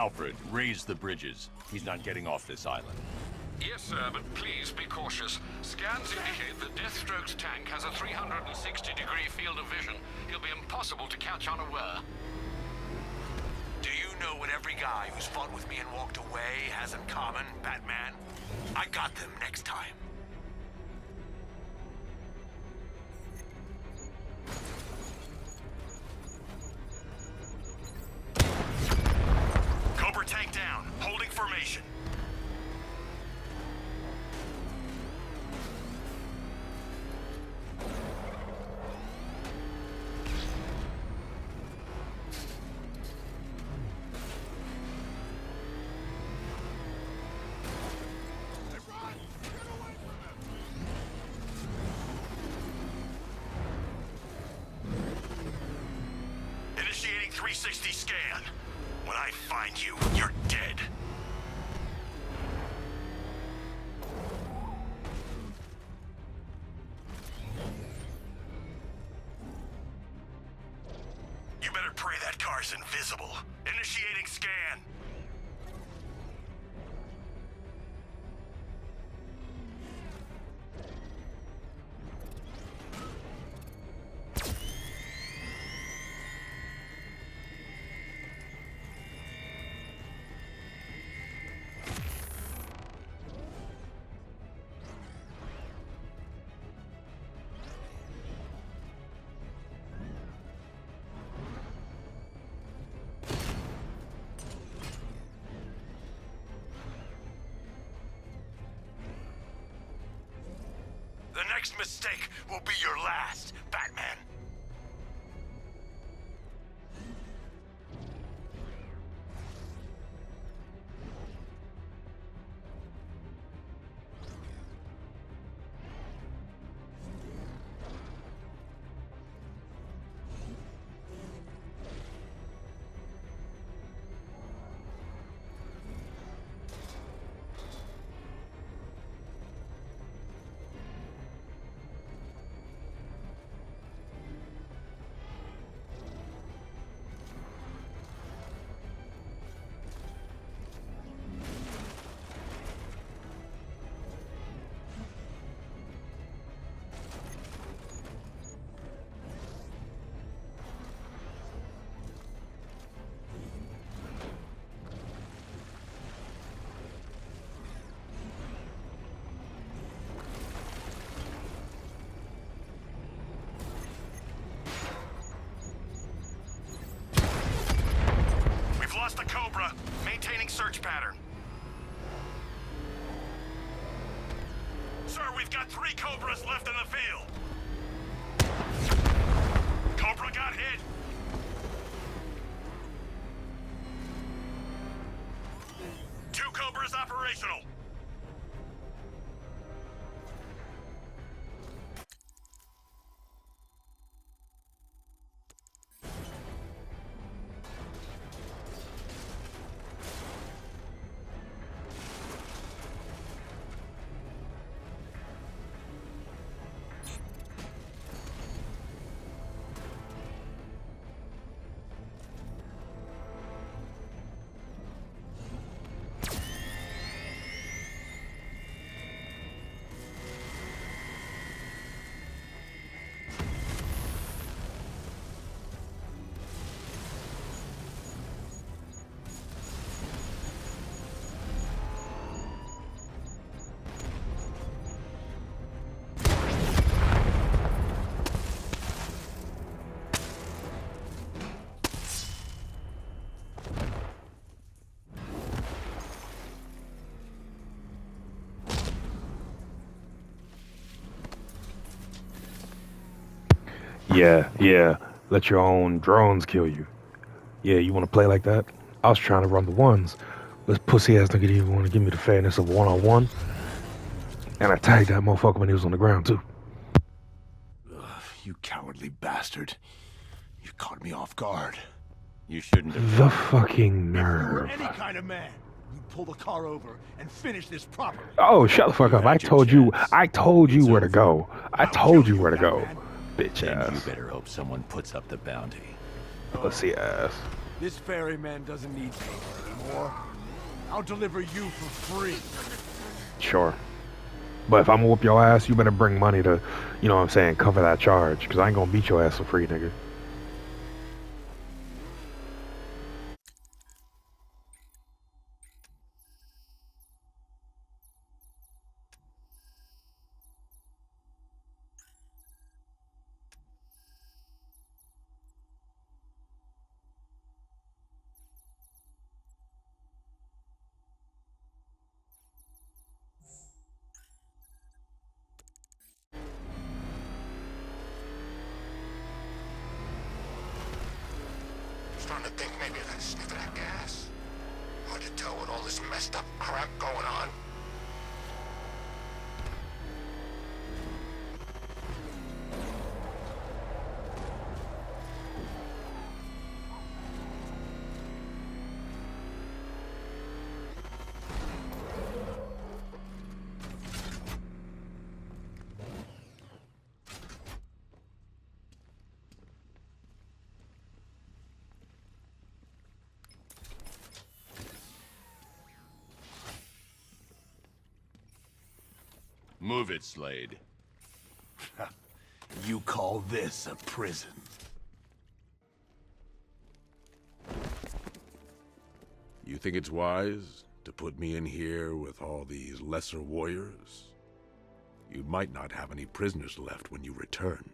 Alfred, raise the bridges. He's not getting off this island. Yes, sir, but please be cautious. Scans indicate that Deathstroke's tank has a 360-degree field of vision. He'll be impossible to catch unaware. Do you know what every guy who's fought with me and walked away has in common, Batman? I got them next time. Cobra tank down, holding formation. Initiating 360 scan. When I find you, you're dead. You better pray that car's invisible. Initiating scan. The next mistake will be your last, Batman. Lost the Cobra. Maintaining search pattern. Sir, we've got 3 Cobras left in the field. Cobra got hit. Two Cobras operational. Yeah. Let your own drones kill you. Yeah, you want to play like that? I was trying to run the ones. This pussy ass nigga didn't even want to give me the fairness of one-on-one. And I tagged that motherfucker when he was on the ground, too. Ugh, you cowardly bastard. You caught me off guard. You shouldn't have. The fucking nerve. If you were any kind of man, you'd pull the car over and finish this properly. Oh, shut the fuck up. I told you where to go. I told you where to go. Bitch Then ass. you better hope someone puts up the bounty. Pussy ass. This ferryman doesn't need paper more, I'll deliver you for free. Sure. But if I'm gonna whoop your ass, you better bring money to, you know what I'm saying, cover that charge. Because I ain't gonna beat your ass for free, nigga. Starting to think maybe I gotta sniff of that gas. Hard to tell with all this messed up crap going on. Move it, Slade. You call this a prison? You think it's wise to put me in here with all these lesser warriors? You might not have any prisoners left when you return.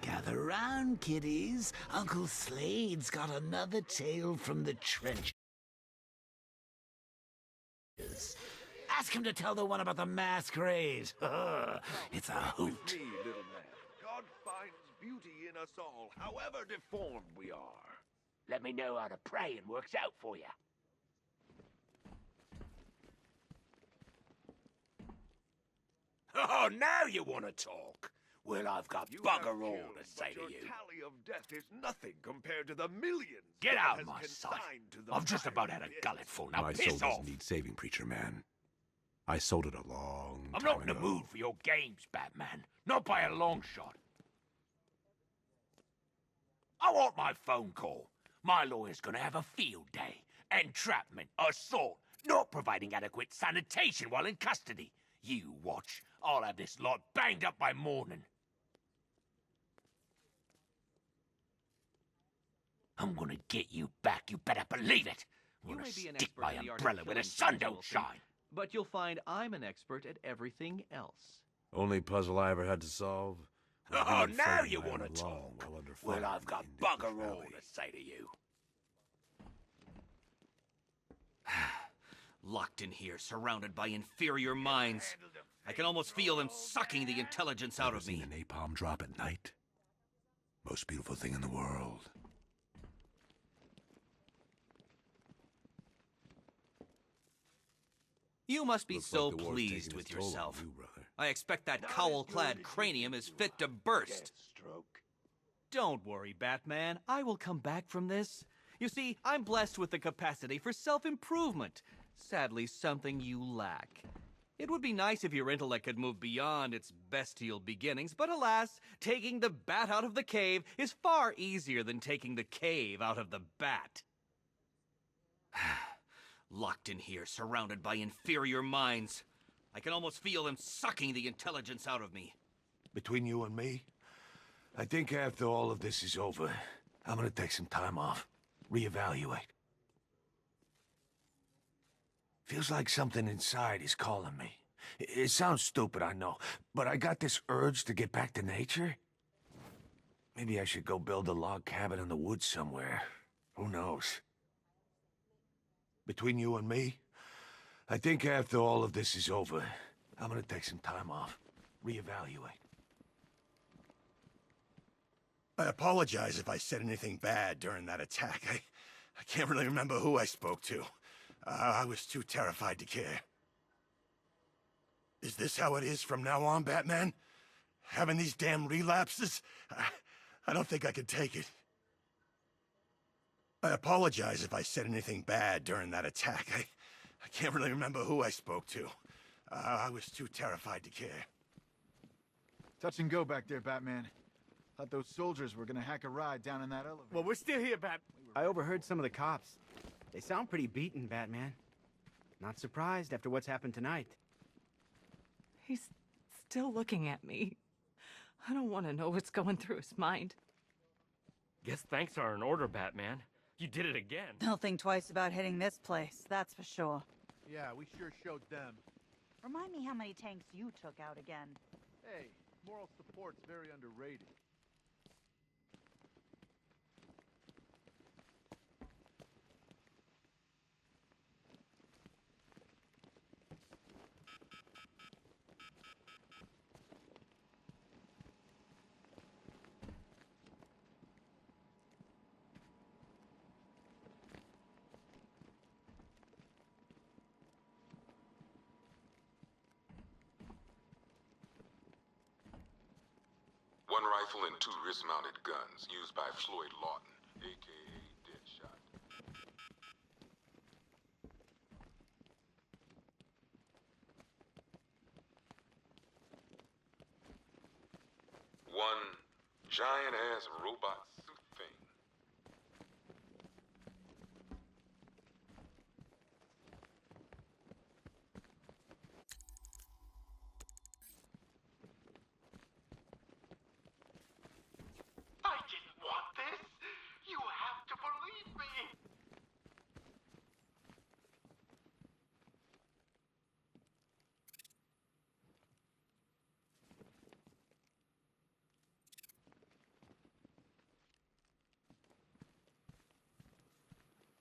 Gather round, kiddies. Uncle Slade's got another tale from the trenches. Ask him to tell the one about the masquerade. It's a hoot. Little man. God finds beauty in us all, however deformed we are. Let me know how to pray and works out for you. Oh, now you want to talk? Well, I've got You bugger have all killed, to say but to your you. tally of death is nothing compared to the millions. Get God out has my sight. consigned to the I've just about had fiery a pit. gulletful. Now My soul piss doesn't off. need saving, preacher man. I sold it a long I'm time not in the ago. mood for your games, Batman. Not by a long shot. I want my phone call. My lawyer's gonna have a field day. Entrapment, assault, not providing adequate sanitation while in custody. You watch. I'll have this lot banged up by morning. I'm gonna get you back, you better believe it. I'm You gonna may be an stick expert my in the art of umbrella where the killing sun things, don't Wilson, shine. but you'll find I'm an expert at everything else. Only puzzle I ever had to solve. was Oh, being now frightened you by want an to alarm talk? while under Well, fire I've in got the Indus bugger all Valley. to say to you. Locked in here, surrounded by inferior minds. I can almost feel them sucking the intelligence out Ever of me. seen a napalm drop at night? Most beautiful thing in the world. You must be Looks so like the war's pleased taking with its toll on yourself. you, brother. I expect that cowl-clad cranium is fit to burst. Stroke. Don't worry, Batman. I will come back from this. You see, I'm blessed with the capacity for self-improvement. Sadly, something you lack. It would be nice if your intellect could move beyond its bestial beginnings, but alas, taking the bat out of the cave is far easier than taking the cave out of the bat. Locked in here, surrounded by inferior minds. I can almost feel them sucking the intelligence out of me. Between you and me, I think after all of this is over, I'm gonna take some time off. Reevaluate. Feels like something inside is calling me. It sounds stupid, I know, but I got this urge to get back to nature. Maybe I should go build a log cabin in the woods somewhere. Who knows? Between you and me, I think after all of this is over, I'm gonna take some time off. Reevaluate. I apologize if I said anything bad during that attack. I can't really remember who I spoke to. I was too terrified to care. Is this how it is from now on, Batman? Having these damn relapses? I don't think I can take it. I apologize if I said anything bad during that attack. I can't really remember who I spoke to. I was too terrified to care. Touch and go back there, Batman. Thought those soldiers were gonna hack a ride down in that elevator. Well, we're still here, Bat. I overheard some of the cops. They sound pretty beaten, Batman. Not surprised after what's happened tonight. He's still looking at me. I don't want to know what's going through his mind. Guess thanks are in order, Batman. You did it again. They'll think twice about hitting this place, that's for sure. Yeah, we sure showed them. Remind me how many tanks you took out again. Hey, moral support's very underrated. One rifle and 2 wrist-mounted guns used by Floyd Lawton, a.k.a. Deadshot. One giant-ass robot suit thing. I didn't want this. You have to believe me.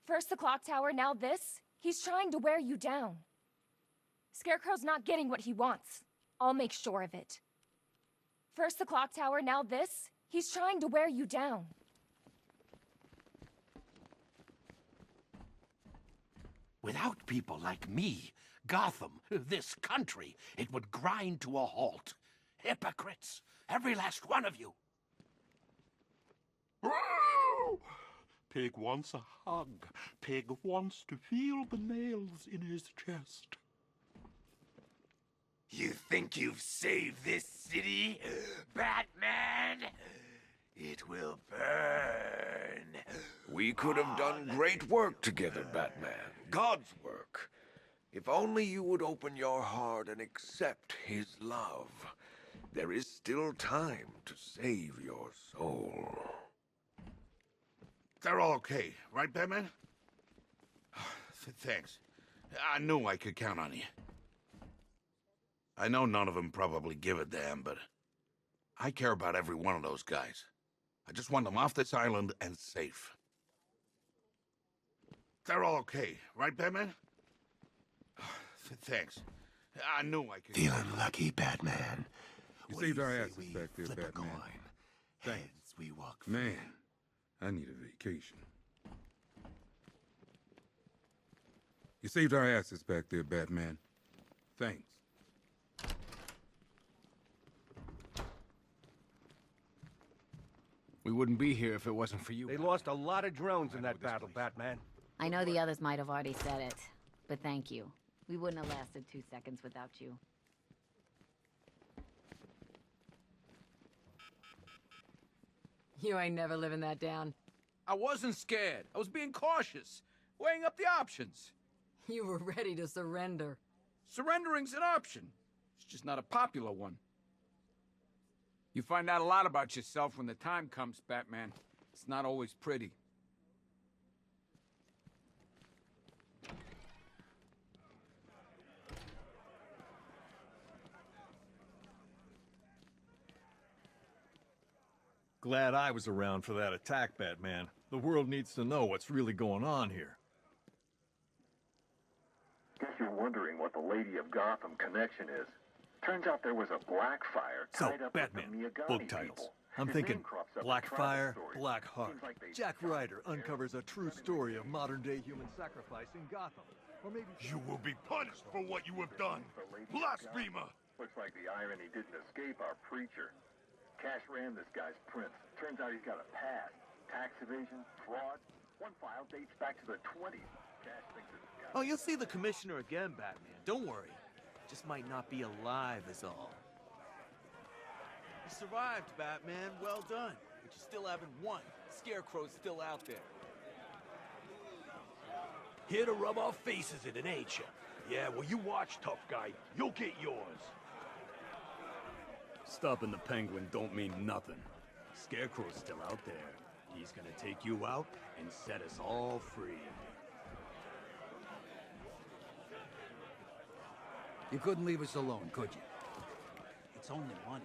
First the clock tower, now this. He's trying to wear you down. Scarecrow's not getting what he wants. I'll make sure of it. First the clock tower, now this. He's trying to wear you down. Without people like me, Gotham, this country, it would grind to a halt. Hypocrites, every last one of you. Pig wants a hug. Pig wants to feel the nails in his chest. You think you've saved this city, Batman? It will burn. We could have done great work together, Batman. God's work. If only you would open your heart and accept his love. There is still time to save your soul. They're all okay, right, Batman? Thanks. I knew I could count on you. I know none of them probably give a damn, but I care about every one of those guys. I just want them off this island and safe. They're all okay, right, Batman? Thanks. I knew I could... Feeling lucky, Batman. You saved our asses back there, Batman. Thanks. We walk Man, I need a vacation. You saved our asses back there, Batman. Thanks. We wouldn't be here if it wasn't for you. They lost a lot of drones in that battle, Batman. I know the others might have already said it, but thank you. We wouldn't have lasted 2 seconds without you. You ain't never living that down. I wasn't scared. I was being cautious, weighing up the options. You were ready to surrender. Surrendering's an option. It's just not a popular one. You find out a lot about yourself when the time comes, Batman. It's not always pretty. Glad I was around for that attack, Batman. The world needs to know what's really going on here. Guess you're wondering what the Lady of Gotham connection is. Turns out there was a Blackfire tied up Batman, with the Miagani book titles. people. I'm His thinking name crops up in tribal Blackfire, stories. Blackheart. Seems like they Jack Ryder uncovers a true story of modern-day human sacrifice in Gotham. Or maybe... You will be punished for what you have done. Blasphemer! Looks like the irony didn't escape our preacher. Cash ran this guy's prints. Turns out he's got a past. Tax evasion, fraud. One file dates back to the 20s. Cash thinks it's got... Oh, you'll see the commissioner again, Batman. Don't worry. Just might not be alive is all. You survived, Batman. Well done. But you still haven't won. Scarecrow's still out there. Here to rub our faces in it, ain't you? Yeah, well, you watch, tough guy. You'll get yours. Stopping the Penguin don't mean nothing. Scarecrow's still out there. He's gonna take you out and set us all free. You couldn't leave us alone, could you? It's only money.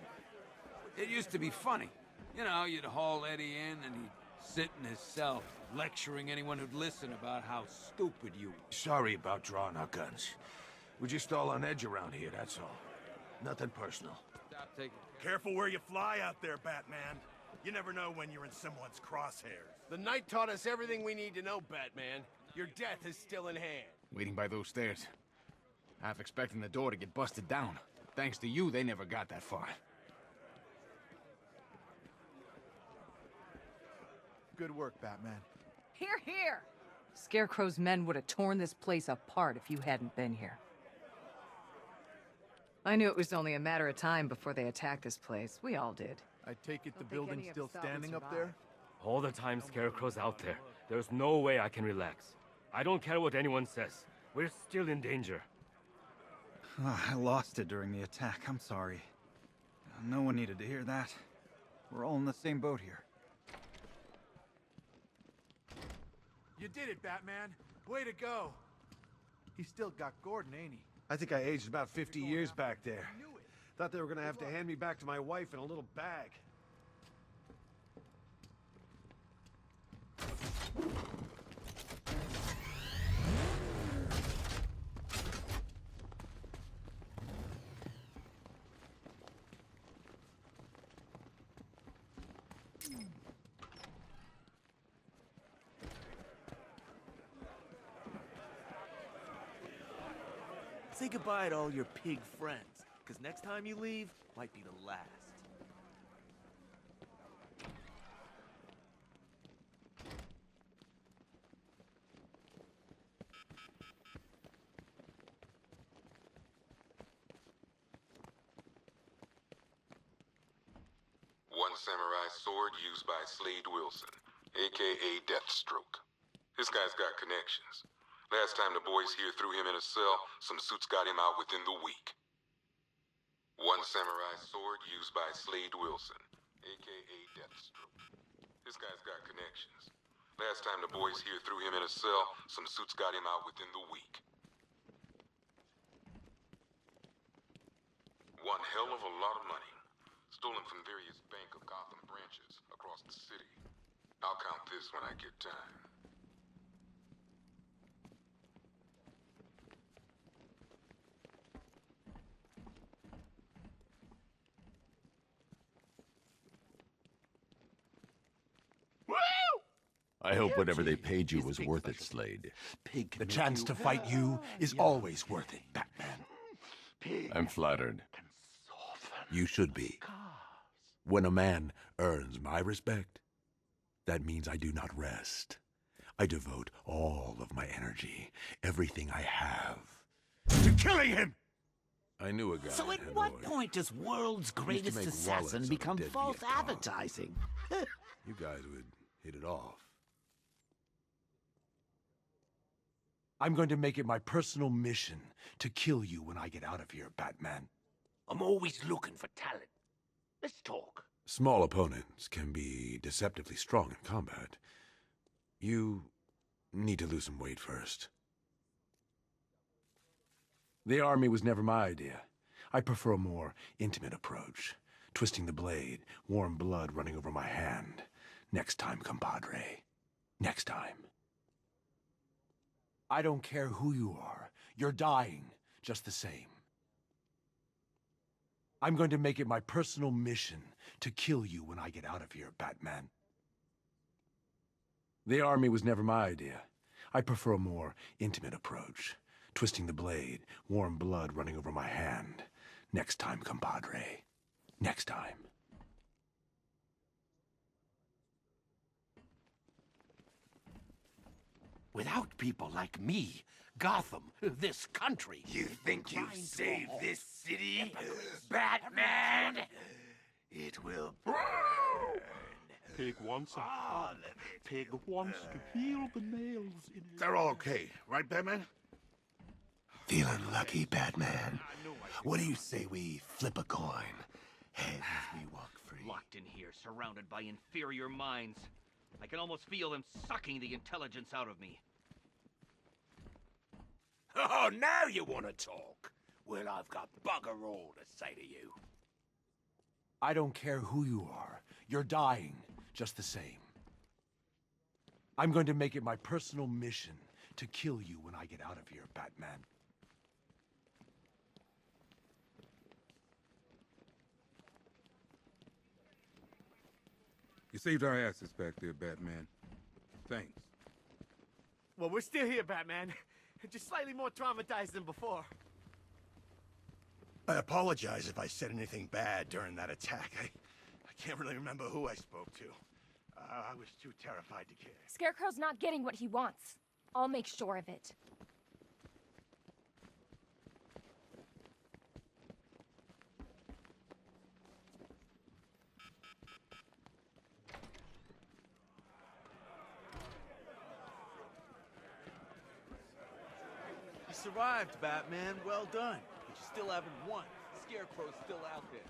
It used to be funny. You know, you'd haul Eddie in and he'd sit in his cell, lecturing anyone who'd listen about how stupid you were. Sorry about drawing our guns. We're just all on edge around here, that's all. Nothing personal. Stop taking... Careful where you fly out there, Batman. You never know when you're in someone's crosshairs. The night taught us everything we need to know, Batman. Your death is still in hand. Waiting by those stairs. Half expecting the door to get busted down. Thanks to you, they never got that far. Good work, Batman. Here, here! Scarecrow's men would have torn this place apart if you hadn't been here. I knew it was only a matter of time before they attacked this place. We all did. I take it the building's still standing up there? All the time Scarecrow's out there, there's no way I can relax. I don't care what anyone says. We're still in danger. I lost it during the attack. I'm sorry. No one needed to hear that. We're all in the same boat here. You did it, Batman. Way to go. He's still got Gordon, ain't he? I think I aged about 50 years back there. Thought they were gonna have to hand me back to my wife in a little bag. Say goodbye to all your pig friends, because next time you leave might be the last. One samurai sword used by Slade Wilson, a.k.a. Deathstroke. This guy's got connections. Last time the boys here threw him in a cell, some suits got him out within the week. One samurai sword used by Slade Wilson, a.k.a. Deathstroke. This guy's got connections. Last time the boys here threw him in a cell, some suits got him out within the week. One hell of a lot of money. Stolen from various Bank of Gotham branches across the city. I'll count this when I get time. I hope whatever they paid you was worth it, Slade. The chance to fight you is always worth it, Batman. I'm flattered. You should be. When a man earns my respect, that means I do not rest. I devote all of my energy, everything I have, to killing him! I knew a guy. So at what point does world's greatest assassin become false advertising? You guys would hit it off. I'm going to make it my personal mission to kill you when I get out of here, Batman. I'm always looking for talent. Let's talk. Small opponents can be deceptively strong in combat. You need to lose some weight first. The army was never my idea. I prefer a more intimate approach. Twisting the blade, warm blood running over my hand. Next time, compadre. Next time. I don't care who you are. You're dying just the same. I'm going to make it my personal mission to kill you when I get out of here, Batman. The army was never my idea. I prefer a more intimate approach. Twisting the blade, warm blood running over my hand. Next time, compadre. Next time. Without people like me, Gotham, this country... You think you've saved this city, Batman? It will burn Pig wants a hug. Pig wants to feel the nails in his... They're all okay, right, Batman? Feeling lucky, Batman. What do you say we flip a coin? Heads, we walk free. Locked in here, surrounded by inferior minds. I can almost feel them sucking the intelligence out of me. Oh, now you want to talk? Well, I've got bugger all to say to you. I don't care who you are. You're dying, just the same. I'm going to make it my personal mission to kill you when I get out of here, Batman. You saved our asses back there, Batman. Thanks. Well, we're still here, Batman. Just slightly more traumatized than before. I apologize if I said anything bad during that attack. I can't really remember who I spoke to. I was too terrified to care. Scarecrow's not getting what he wants. I'll make sure of it. You survived, Batman. Well done. But you still haven't won. Scarecrow's still out there.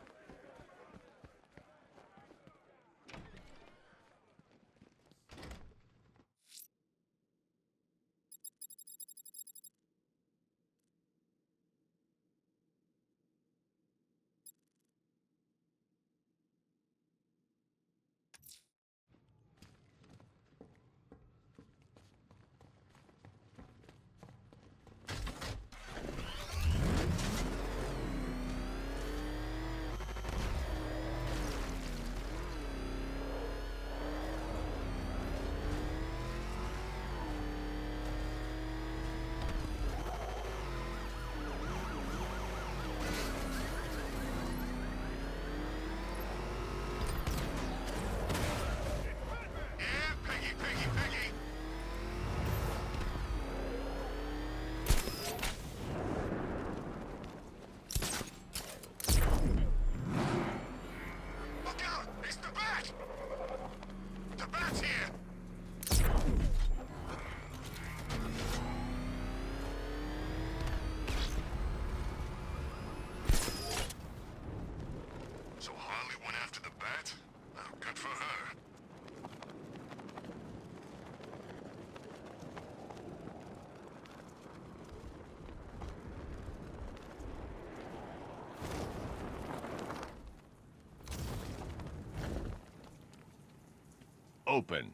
Open.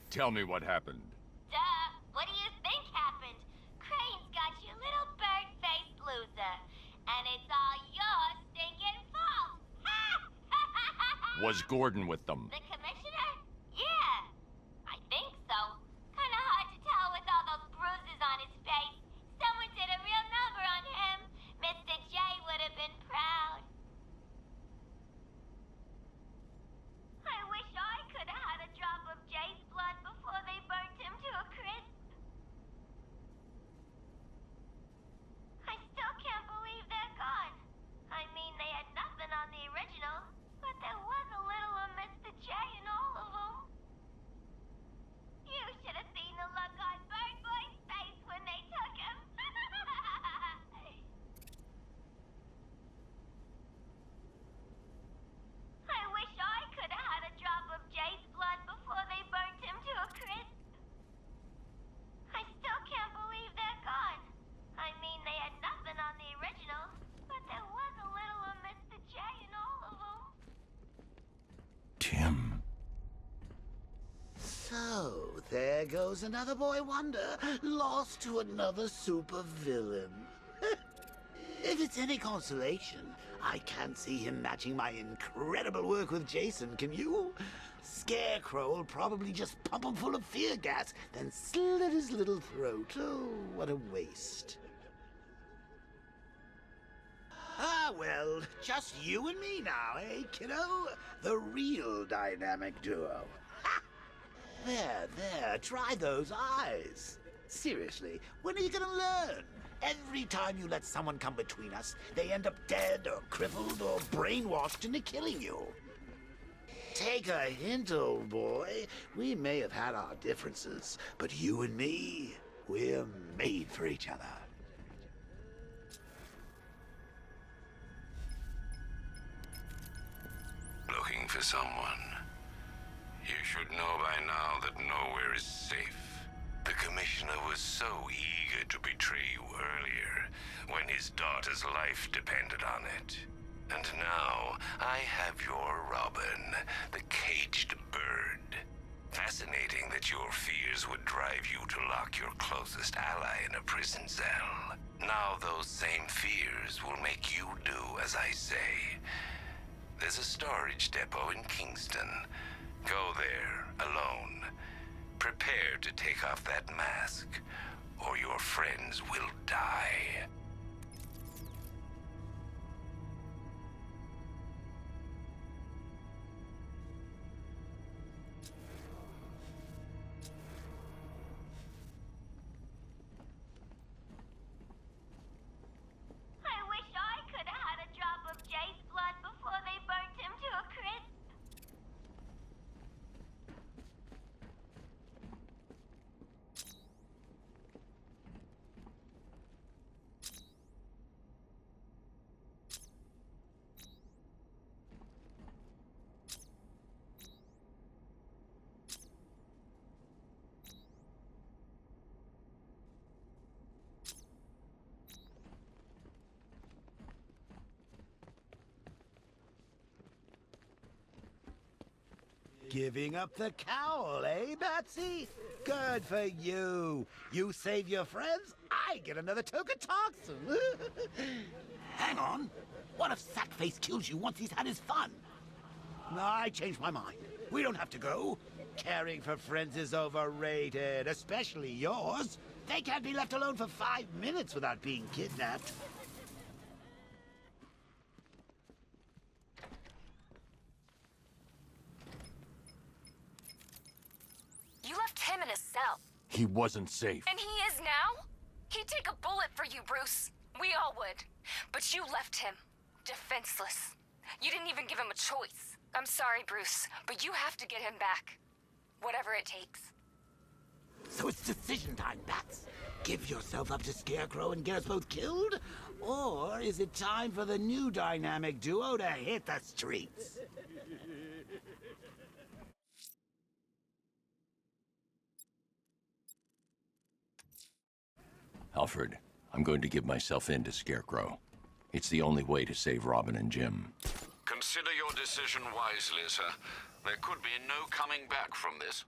Tell me what happened. Duh! What do you think happened? Crane's got you little bird-faced loser. And it's all your stinking fault! Was Gordon with them? The commissioner? Yeah. I think so. Kinda hard to tell with all those bruises on his face. Someone did a real number on him. Mr. J would have been proud. I wish I could have had a drop of Jay's blood before they burnt him to a crisp. I still can't believe they're gone. I mean, they had nothing on the original, but there was a little of Mr. J There goes another boy wonder, lost to another supervillain. If it's any consolation, I can't see him matching my incredible work with Jason, can you? Scarecrow will probably just pump him full of fear gas, then slit his little throat. Oh, what a waste. Ah, well, just you and me now, eh, kiddo? The real dynamic duo. Ha! There, try those eyes. Seriously, when are you gonna learn? Every time you let someone come between us, they end up dead or crippled or brainwashed into killing you. Take a hint, old boy. We may have had our differences, but you and me, we're made for each other. Looking for someone. You should know by now that nowhere is safe. The Commissioner was so eager to betray you earlier, when his daughter's life depended on it. And now, I have your Robin, the caged bird. Fascinating that your fears would drive you to lock your closest ally in a prison cell. Now those same fears will make you do as I say. There's a storage depot in Kingston. Go there, alone. Prepare to take off that mask, or your friends will die. I wish I could have had a drop of Jay's blood before they burnt him to a crisp. Giving up the cowl, eh, Batsy? Good for you. You save your friends, I get another token toxin. Hang on. What if Sackface kills you once he's had his fun? No, I changed my mind. We don't have to go. Caring for friends is overrated, especially yours. They can't be left alone for 5 minutes without being kidnapped. You left him in a cell. He wasn't safe. And he is now? He'd take a bullet for you, Bruce. We all would. But you left him defenseless. You didn't even give him a choice. I'm sorry, Bruce, but you have to get him back. Whatever it takes. So it's decision time, Bats. Give yourself up to Scarecrow and get us both killed? Or is it time for the new dynamic duo to hit the streets? Alfred, I'm going to give myself in to Scarecrow. It's the only way to save Robin and Jim. Consider your decision wisely, sir. There could be no coming back from this.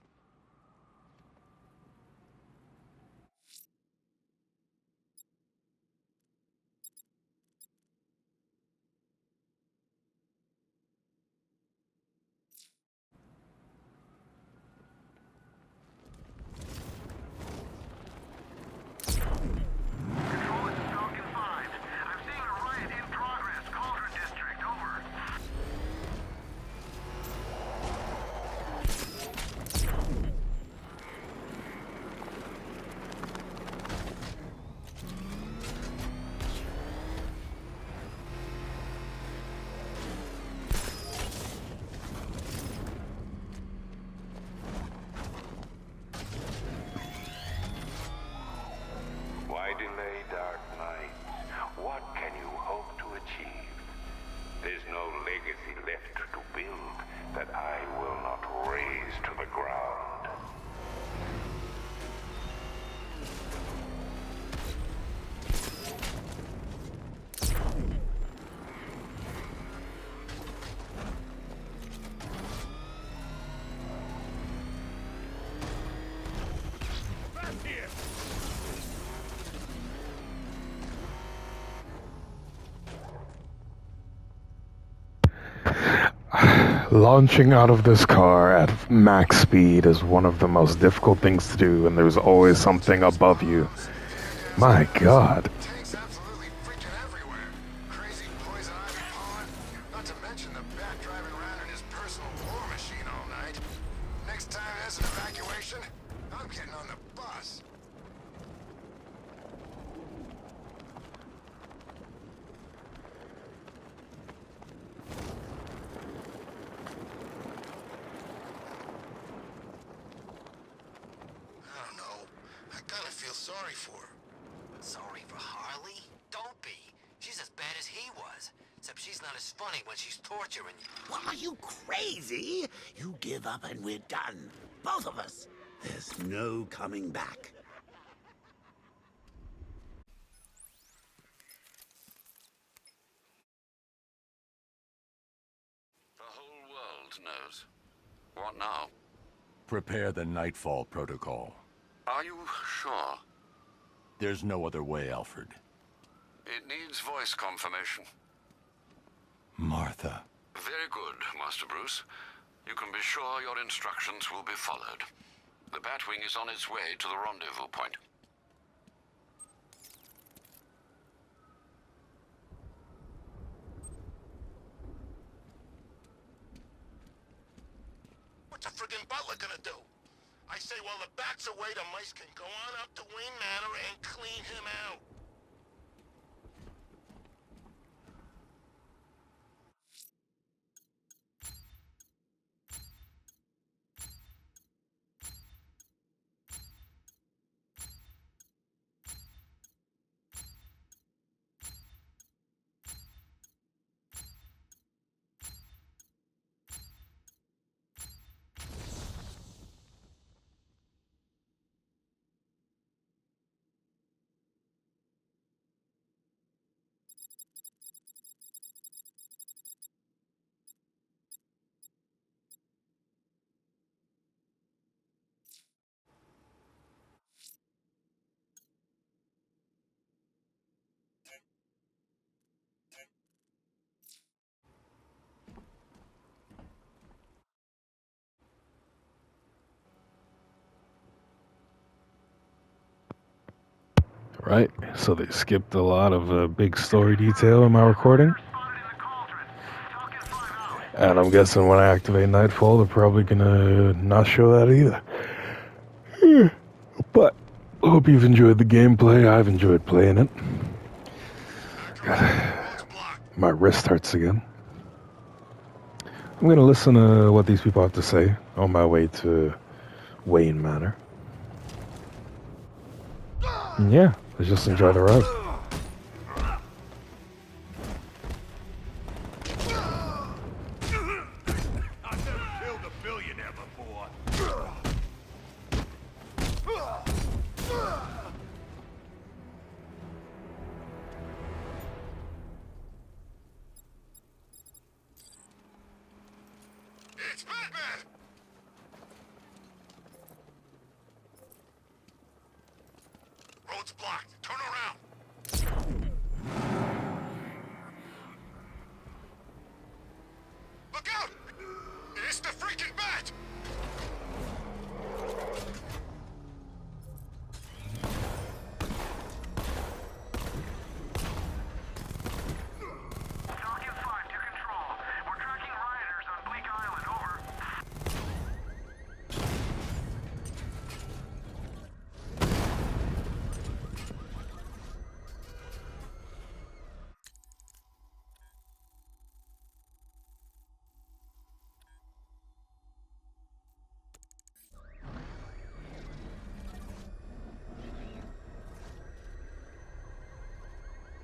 Launching out of this car at max speed is one of the most difficult things to do, and there's always something above you. My God. Sorry for her. Sorry for Harley? Don't be. She's as bad as he was. Except she's not as funny when she's torturing you. What, are you crazy? You give up and we're done. Both of us. There's no coming back. The whole world knows. What now? Prepare the Nightfall Protocol. Are you sure? There's no other way, Alfred. It needs voice confirmation. Martha. Very good, Master Bruce. You can be sure your instructions will be followed. The Batwing is on its way to the rendezvous point. What's a friggin' butler gonna do? I say while the bat's away, the mice can go on up to Wayne Manor and clean him out. Right, so they skipped a lot of big story detail in my recording. And I'm guessing when I activate Nightfall, they're probably gonna not show that either. But I hope you've enjoyed the gameplay. I've enjoyed playing it. God, my wrist hurts again. I'm gonna listen to what these people have to say on my way to Wayne Manor. And yeah, let's just enjoy the ride. It's Batman! Road's blocked. Turn around. Look out! It's the freaking Bat!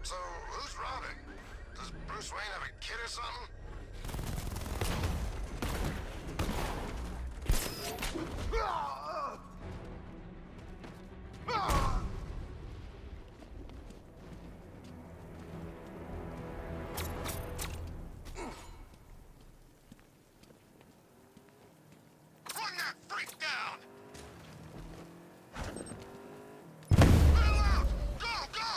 So, who's Robin? Does Bruce Wayne have a kid or something? Run that freak down! Bail out! Go, go!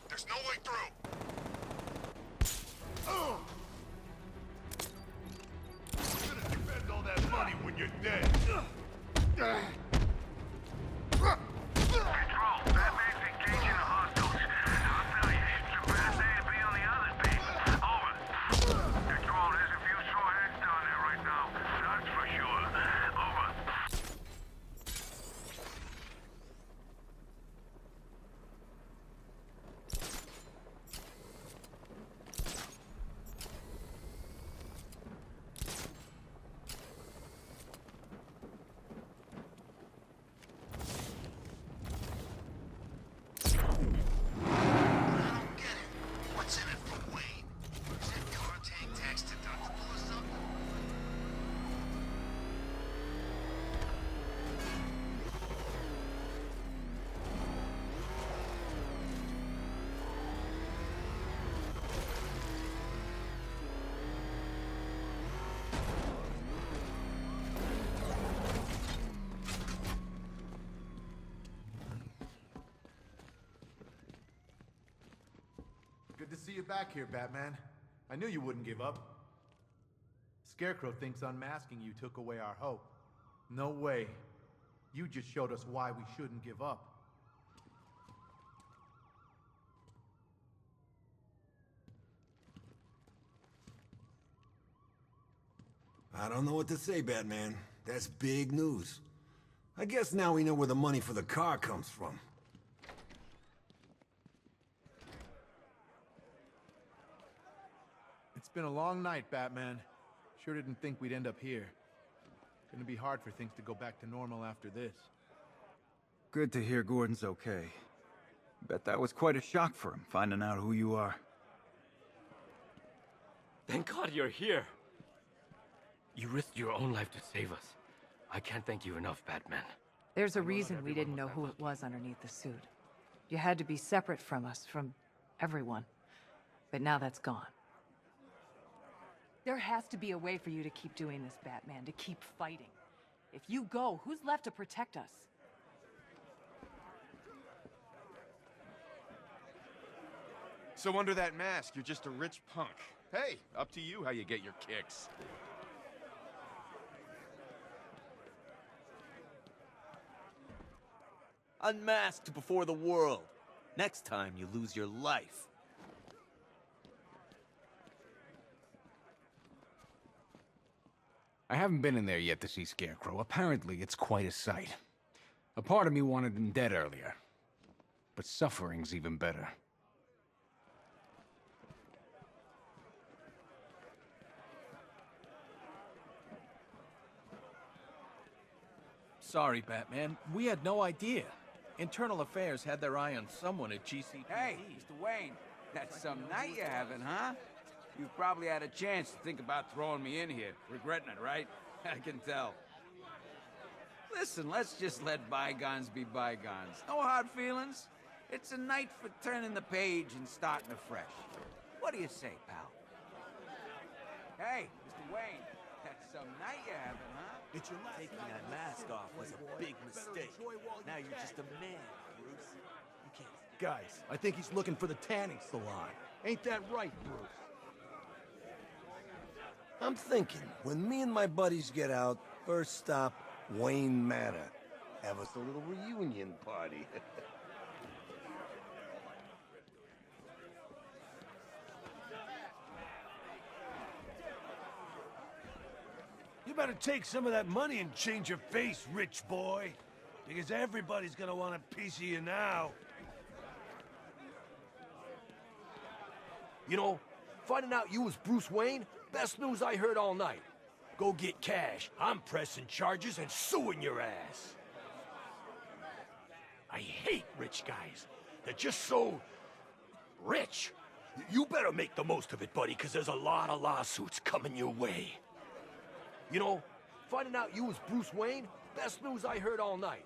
There's no way through! You're gonna spend all that money when you're dead! Control, that man's engaging the hostiles. I'll tell you, it's a bad day to be on the other team. Over. Control, there's a few sore heads down there right now. That's for sure. Over. What's in it for Wayne? Is that car tank tax deductible or something? Good to see you back here, Batman. I knew you wouldn't give up. Scarecrow thinks unmasking you took away our hope. No way. You just showed us why we shouldn't give up. I don't know what to say, Batman. That's big news. I guess now we know where the money for the car comes from. It's been a long night, Batman. Sure didn't think we'd end up here. Gonna be hard for things to go back to normal after this. Good to hear Gordon's okay. Bet that was quite a shock for him, finding out who you are. Thank God you're here. You risked your own life to save us. I can't thank you enough, Batman. There's a reason we didn't know who it was underneath the suit. You had to be separate from us, from everyone. But now that's gone. There has to be a way for you to keep doing this, Batman, to keep fighting. If you go, who's left to protect us? So under that mask, you're just a rich punk. Hey, up to you how you get your kicks. Unmasked before the world. Next time, you lose your life. I haven't been in there yet to see Scarecrow. Apparently, it's quite a sight. A part of me wanted him dead earlier. But suffering's even better. Sorry, Batman. We had no idea. Internal Affairs had their eye on someone at GCPD. Hey, Mr. Wayne, that's some night you're having, huh? You've probably had a chance to think about throwing me in here. Regretting it, right? I can tell. Listen, let's just let bygones be bygones. No hard feelings. It's a night for turning the page and starting afresh. What do you say, pal? Hey, Mr. Wayne, that's some night you're having, huh? Taking that mask off was a big mistake. Now you're just a man, Bruce. You can't... Guys, I think he's looking for the tanning salon. Ain't that right, Bruce? I'm thinking, when me and my buddies get out, first stop, Wayne Manor. Have us a little reunion party. You better take some of that money and change your face, rich boy. Because everybody's gonna want a piece of you now. You know, finding out you was Bruce Wayne, best news I heard all night. Go get cash. I'm pressing charges and suing your ass. I hate rich guys. They're just so... rich. You better make the most of it, buddy, because there's a lot of lawsuits coming your way. You know, finding out you was Bruce Wayne, best news I heard all night.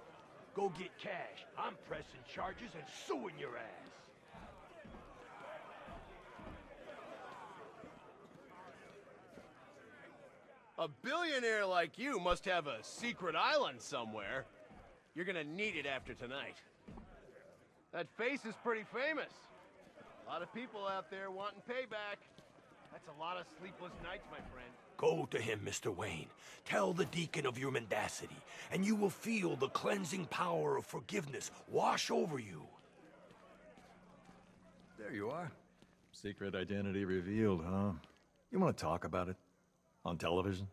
Go get cash. I'm pressing charges and suing your ass. A billionaire like you must have a secret island somewhere. You're gonna need it after tonight. That face is pretty famous. A lot of people out there wanting payback. That's a lot of sleepless nights, my friend. Go to him, Mr. Wayne. Tell the deacon of your mendacity, and you will feel the cleansing power of forgiveness wash over you. There you are. Secret identity revealed, huh? You want to talk about it? On television?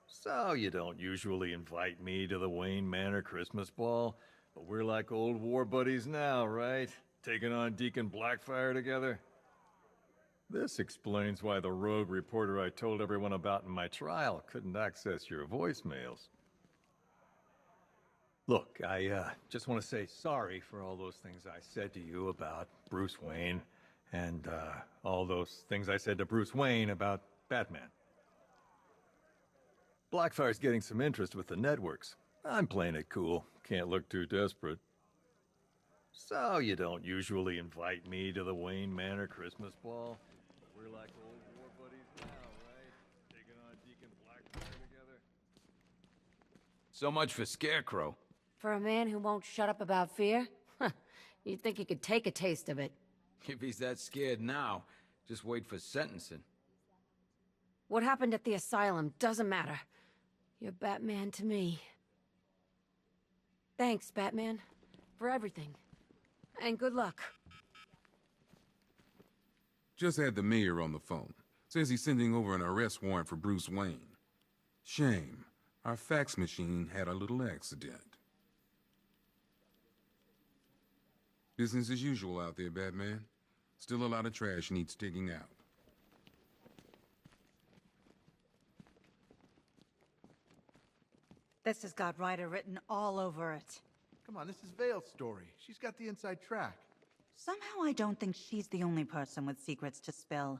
So you don't usually invite me to the Wayne Manor Christmas ball, but we're like old war buddies now, right? Taking on Deacon Blackfire together? This explains why the rogue reporter I told everyone about in my trial couldn't access your voicemails. Look, I just want to say sorry for all those things I said to you about Bruce Wayne, and all those things I said to Bruce Wayne about Batman. Blackfire's getting some interest with the networks. I'm playing it cool. Can't look too desperate. So you don't usually invite me to the Wayne Manor Christmas ball? We're like old war buddies now, right? Taking on Deacon Blackfire together. So much for Scarecrow. For a man who won't shut up about fear? You'd think he could take a taste of it. If he's that scared now, just wait for sentencing. What happened at the asylum doesn't matter. You're Batman to me. Thanks, Batman, for everything. And good luck. Just had the mayor on the phone. Says he's sending over an arrest warrant for Bruce Wayne. Shame. Our fax machine had a little accident. Business as usual out there, Batman. Still a lot of trash needs digging out. This has got Ryder written all over it. Come on, this is Vale's story. She's got the inside track. Somehow I don't think she's the only person with secrets to spill.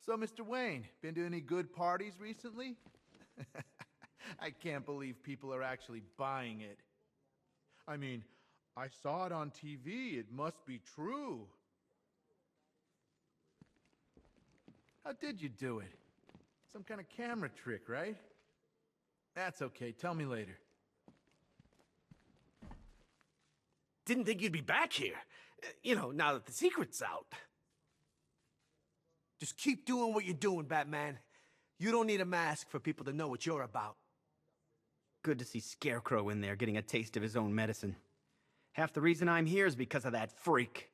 So, Mr. Wayne, been to any good parties recently? I can't believe people are actually buying it. I mean, I saw it on TV. It must be true. How did you do it? Some kind of camera trick, right? That's okay. Tell me later. Didn't think you'd be back here. You know, now that the secret's out. Just keep doing what you're doing, Batman. You don't need a mask for people to know what you're about. Good to see Scarecrow in there getting a taste of his own medicine. Half the reason I'm here is because of that freak.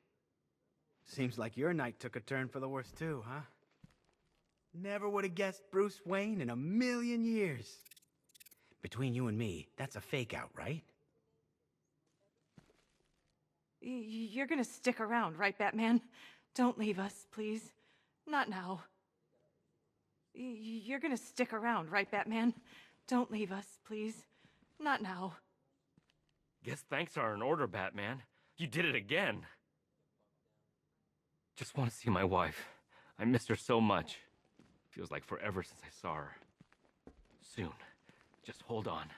Seems like your night took a turn for the worse too, huh? Never would have guessed Bruce Wayne in a million years. Between you and me, that's a fake out, right? You're gonna stick around, right, Batman? Don't leave us, please. Not now. You're gonna stick around, right, Batman? Don't leave us, please. Not now. Guess thanks are in order, Batman. You did it again. Just want to see my wife. I missed her so much. Feels like forever since I saw her. Soon. Just hold on.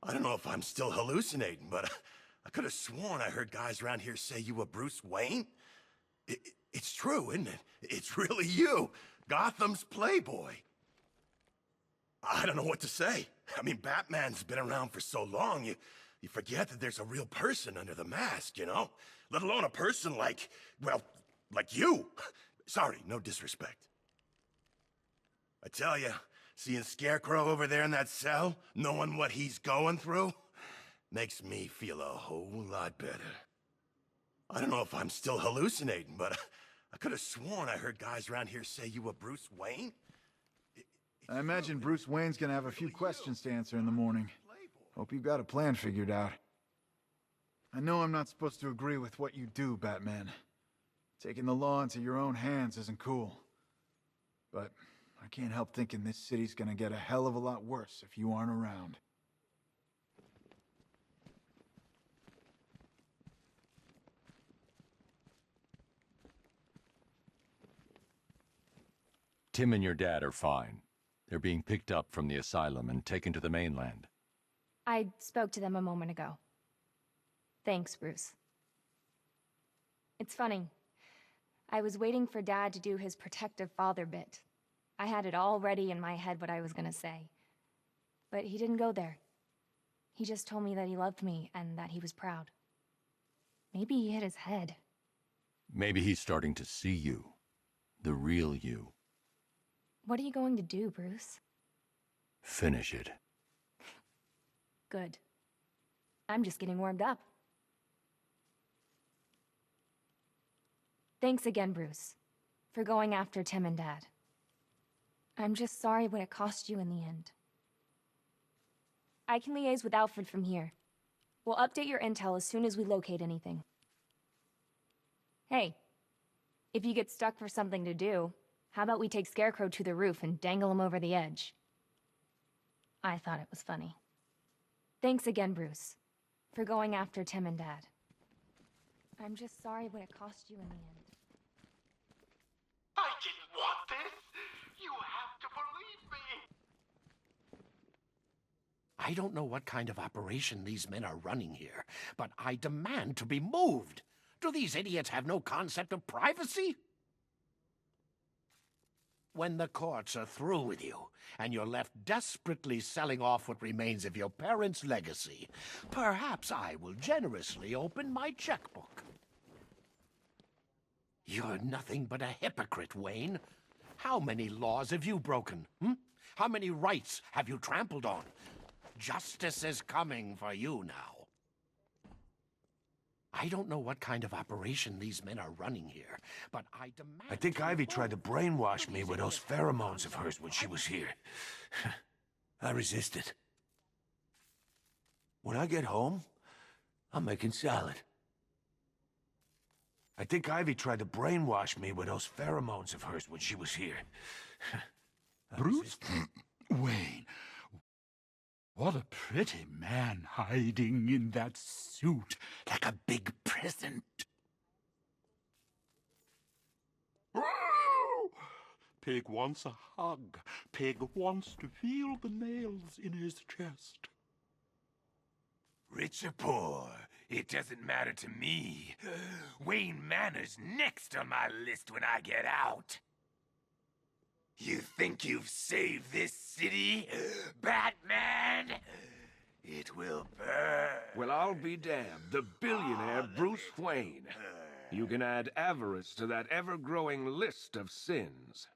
I don't know if I'm still hallucinating, but I could have sworn I heard guys around here say you were Bruce Wayne. It's true, isn't it? It's really you, Gotham's playboy. I don't know what to say. I mean, Batman's been around for so long, you forget that there's a real person under the mask, you know? Let alone a person like, well, like you. Sorry, no disrespect. I tell you, seeing Scarecrow over there in that cell, knowing what he's going through, makes me feel a whole lot better. I don't know if I'm still hallucinating, but I could have sworn I heard guys around here say you were Bruce Wayne. I imagine Bruce Wayne's gonna have a few questions to answer in the morning. Hope you've got a plan figured out. I know I'm not supposed to agree with what you do, Batman. Taking the law into your own hands isn't cool. But I can't help thinking this city's gonna get a hell of a lot worse if you aren't around. Tim and your dad are fine. They're being picked up from the asylum and taken to the mainland. I spoke to them a moment ago. Thanks, Bruce. It's funny. I was waiting for Dad to do his protective father bit. I had it all ready in my head what I was gonna say. But he didn't go there. He just told me that he loved me and that he was proud. Maybe he hit his head. Maybe he's starting to see you. The real you. What are you going to do, Bruce? Finish it. Good. I'm just getting warmed up. Thanks again, Bruce, for going after Tim and Dad. I'm just sorry what it cost you in the end. I can liaise with Alfred from here. We'll update your intel as soon as we locate anything. Hey, if you get stuck for something to do, how about we take Scarecrow to the roof and dangle him over the edge? I thought it was funny. Thanks again, Bruce, for going after Tim and Dad. I'm just sorry what it cost you in the end. I didn't want this! You have to believe me! I don't know what kind of operation these men are running here, but I demand to be moved. Do these idiots have no concept of privacy? When the courts are through with you, and you're left desperately selling off what remains of your parents' legacy, perhaps I will generously open my checkbook. You're nothing but a hypocrite, Wayne. How many laws have you broken, How many rights have you trampled on? Justice is coming for you now. I don't know what kind of operation these men are running here, but I demand... I think Ivy tried to brainwash me with those pheromones of hers when she was here. I resisted. When I get home, I'm making salad. I think Ivy tried to brainwash me with those pheromones of hers when she was here. Bruce Wayne, what a pretty man hiding in that suit like a big present. Pig wants a hug. Pig wants to feel the nails in his chest. Rich or poor, it doesn't matter to me. Wayne Manor's next on my list when I get out. You think you've saved this city, Batman? It will burn. Well, I'll be damned. The billionaire Bruce Wayne. You can add avarice to that ever-growing list of sins.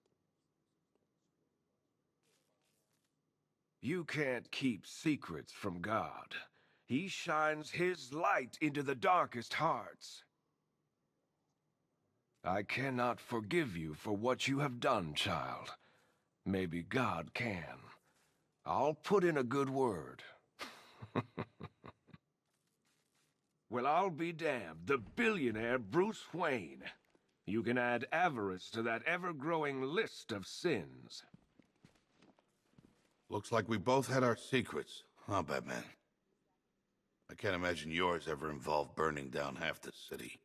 You can't keep secrets from God. He shines his light into the darkest hearts. I cannot forgive you for what you have done, child. Maybe God can. I'll put in a good word. Well, I'll be damned. The billionaire Bruce Wayne. You can add avarice to that ever-growing list of sins. Looks like we both had our secrets, huh, Batman? I can't imagine yours ever involved burning down half the city.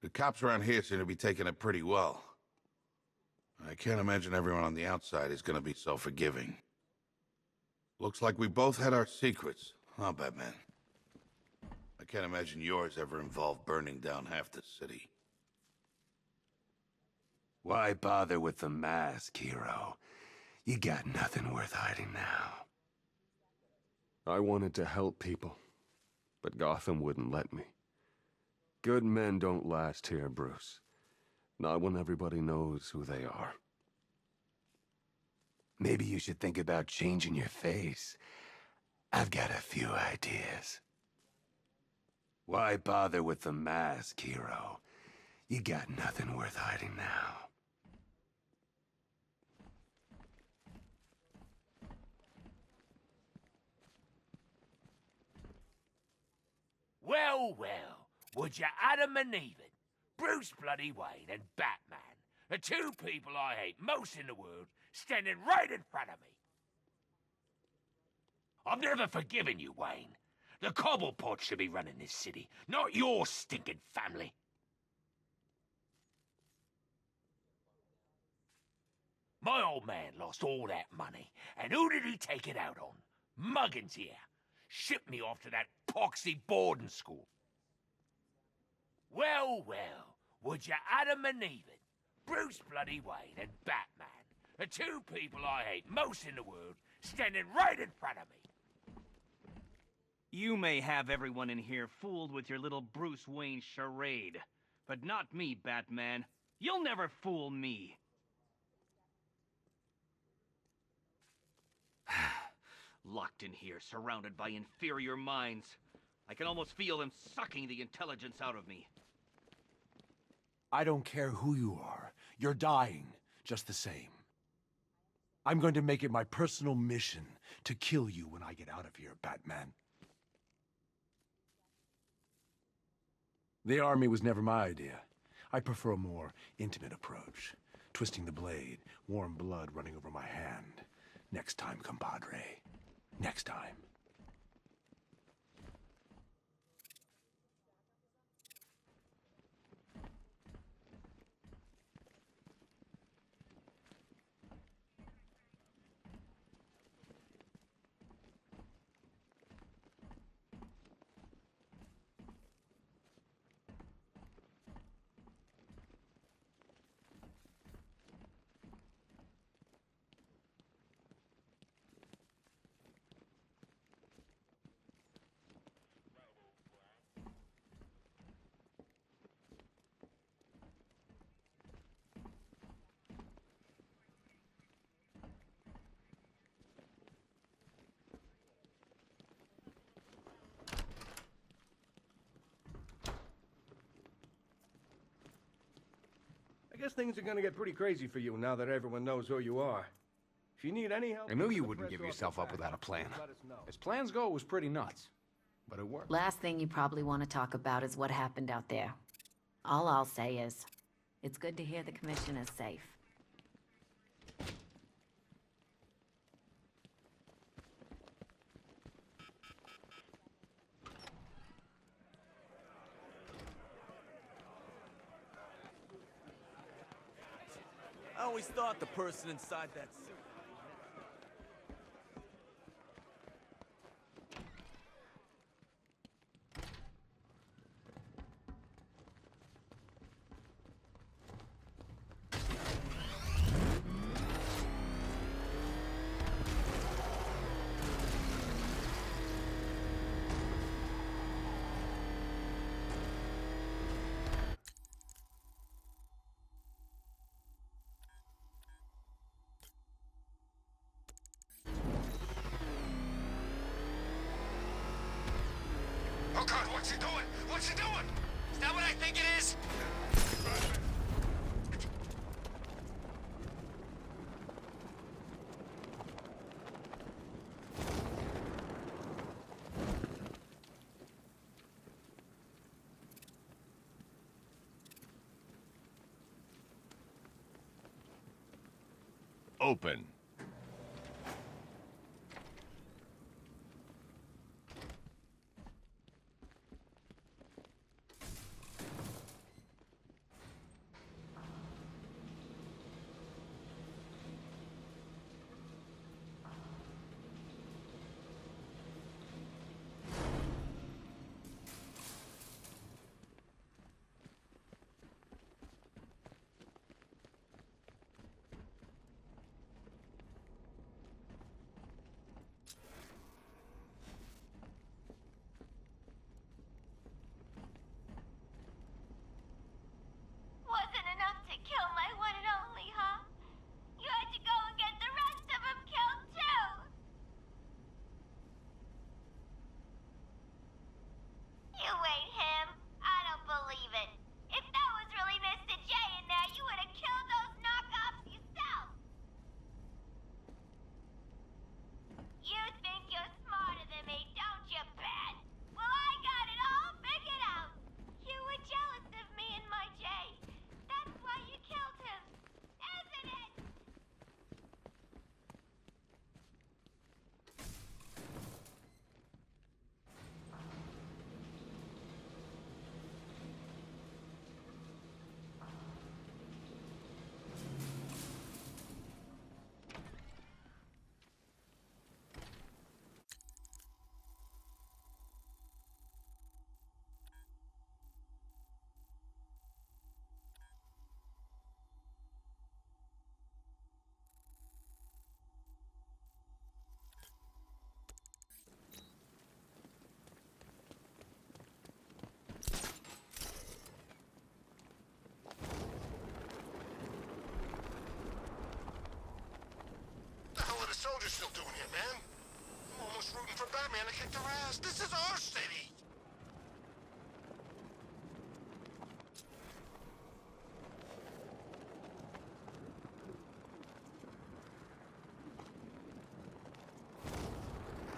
The cops around here seem to be taking it pretty well. I can't imagine everyone on the outside is gonna be so forgiving. Looks like we both had our secrets, huh, Batman? I can't imagine yours ever involved burning down half the city. Why bother with the mask, hero? You got nothing worth hiding now. I wanted to help people, but Gotham wouldn't let me. Good men don't last here, Bruce. Not when everybody knows who they are. Maybe you should think about changing your face. I've got a few ideas. Why bother with the mask, hero? You got nothing worth hiding now. Well, well, would you Adam and Eve it? Bruce bloody Wayne and Batman, the two people I hate most in the world, standing right in front of me. I've never forgiven you, Wayne. The Cobblepot should be running this city, not your stinking family. My old man lost all that money, and who did he take it out on? Muggins here. Shipped me off to that poxy boarding school. Well, well, would you Adam and Eve it? Bruce bloody Wayne and Batman, the two people I hate most in the world, standing right in front of me. You may have everyone in here fooled with your little Bruce Wayne charade, but not me, Batman. You'll never fool me. Locked in here, surrounded by inferior minds. I can almost feel them sucking the intelligence out of me. I don't care who you are. You're dying, just the same. I'm going to make it my personal mission to kill you when I get out of here, Batman. The army was never my idea. I prefer a more intimate approach. Twisting the blade, warm blood running over my hand. Next time, compadre. Next time. I guess things are gonna get pretty crazy for you now that everyone knows who you are. If you need any help... I knew you wouldn't give yourself up without a plan. As plans go, it was pretty nuts. But it worked. Last thing you probably want to talk about is what happened out there. All I'll say is, it's good to hear the Commissioner's safe. I always thought the person inside that suit... Oh God, what's he doing? What's he doing? Is that what I think it is? Open. still doing here, man? I'm almost rooting for Batman to kick their ass. This is our city!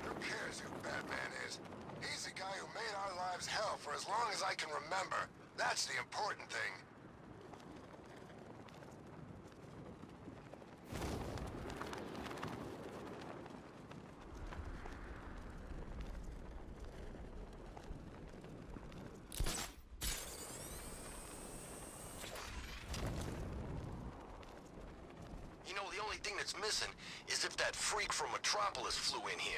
Who cares who Batman is? He's the guy who made our lives hell for as long as I can remember. That's the important thing. You know, the only thing that's missing is if that freak from Metropolis flew in here.